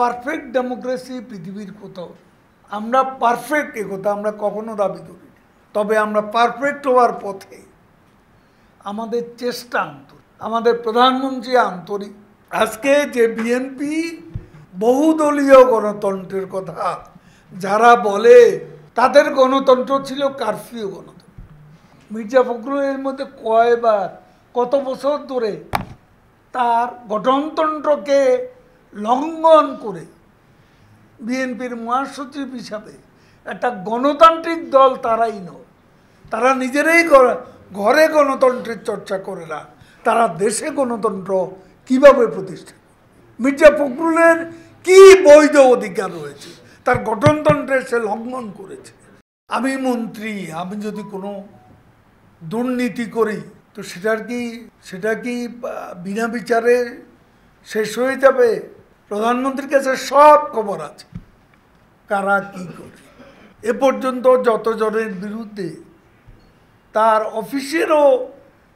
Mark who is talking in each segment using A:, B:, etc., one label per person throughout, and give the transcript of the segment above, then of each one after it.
A: Perfect democracy পৃথিবীর কোথাও আমরা পারফেক্ট একথা আমরা কখনো দাবি করি, তবে আমরা পারফেক্ট হওয়ার পথে আমাদের চেষ্টা আন্তরিক, আমাদের প্রধানমন্ত্রী আন্তরিক। আজকে যে বিএনপি বহুদলীয় গণতন্ত্রের কথা যারা বলে, তাদের গণতন্ত্র ছিল কারফিউ গণতন্ত্র। মির্জা ফখরুলের মধ্যে কয়বার কত বছর ধরে তার গঠনতন্ত্রকে লঙ্ঘন করে বিএনপির মহাসচিব হিসাবে একটা গণতান্ত্রিক দল তারাই নয়, তারা নিজেরাই ঘরে গণতন্ত্রের চর্চা করে না, তারা দেশে গণতন্ত্র কিভাবে প্রতিষ্ঠা। মির্জা ফখরুলের কি বৈধ অধিকার রয়েছে, তার গঠনতন্ত্রের সে লঙ্ঘন করেছে। আমি মন্ত্রী, আমি যদি কোনো দুর্নীতি করি তো সেটা কি বিনা বিচারে শেষ হয়ে যাবে? প্রধানমন্ত্রীর কাছে সব খবর আছে কারা কি করে। এ পর্যন্ত যতজনের বিরুদ্ধে, তার অফিসেরও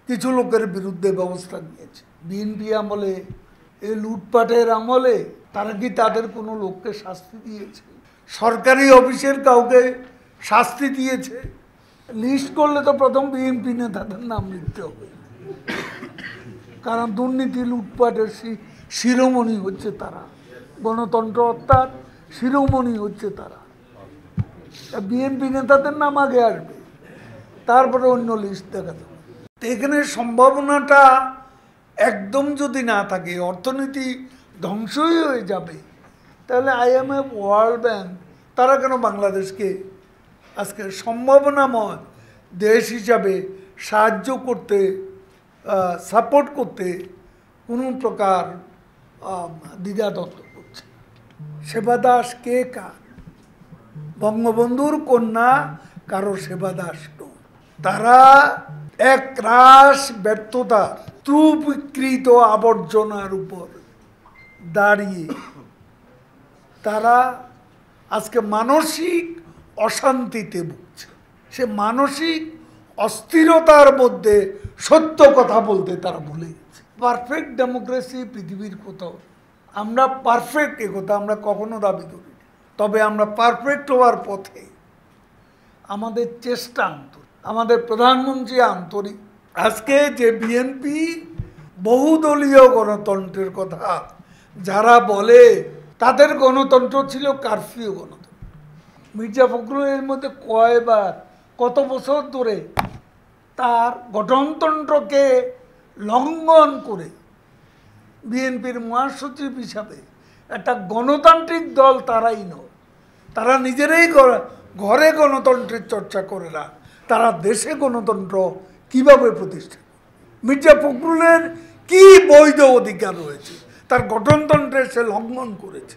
A: কিছু লোকের বিরুদ্ধে ব্যবস্থা নিয়েছে বিএনপি আমলে, এই লুটপাটের আমলে। তারা কি তাদের কোনো লোককে শাস্তি দিয়েছে? সরকারি অফিসের কাউকে শাস্তি দিয়েছে? লিস্ট করলে তো প্রথম বিএনপি নেতাদের নাম লিখতে হবে, কারণ দুর্নীতি লুটপাটের শিরোমণি হচ্ছে তারা, গণতন্ত্র হত্যার শিরোমণি হচ্ছে তারা। বিএনপি নেতাদের নাম আগে আসবে, তারপরে অন্য লিস্ট দেখা যাবে। এখানে সম্ভাবনাটা একদম যদি না থাকে, অর্থনীতি ধ্বংসই হয়ে যাবে, তাহলে IMF, ওয়ার্ল্ড ব্যাংক তারা কেন বাংলাদেশকে আজকে সম্ভাবনাময় দেশ হিসাবে সাহায্য করতে, সাপোর্ট করতে কোনো প্রকার দ্বিধাদ্বন্দ্ব করছে? সেবাদাস কে কার? বঙ্গবন্ধুর কন্যা কারো সেবাদাস নয়। তারা এক রাশ ব্যর্থতার ত্রুপীকৃত আবর্জনার উপর দাঁড়িয়ে তারা আজকে মানসিক অশান্তিতে ভুগছে। সে মানসিক অস্থিরতার মধ্যে সত্য কথা বলতে তারা ভুলে গেছে। পারফেক্ট ডেমোক্রেসি পৃথিবীর কোথাও আমরা পারফেক্ট একথা আমরা কখনো দাবি করি, তবে আমরা পারফেক্ট হওয়ার পথে আমাদের চেষ্টা আন্তরিক, আমাদের প্রধানমন্ত্রী আন্তরিক। আজকে যে বিএনপি বহুদলীয় গণতন্ত্রের কথা যারা বলে, তাদের গণতন্ত্র ছিল কারফিউ গণতন্ত্র। মির্জা ফখরুলের মধ্যে কয়বার কত বছর ধরে তার গঠনতন্ত্রকে লঙ্ঘন করে বিএনপির মহাসচিব হিসাবে একটা গণতান্ত্রিক দল তারাই নয়, তারা নিজেরাই ঘরে গণতন্ত্রের চর্চা করে না, তারা দেশে গণতন্ত্র কিভাবে প্রতিষ্ঠা। মির্জা ফখরুলের কি বৈধ অধিকার রয়েছে, তার গঠনতন্ত্রের সে লঙ্ঘন করেছে।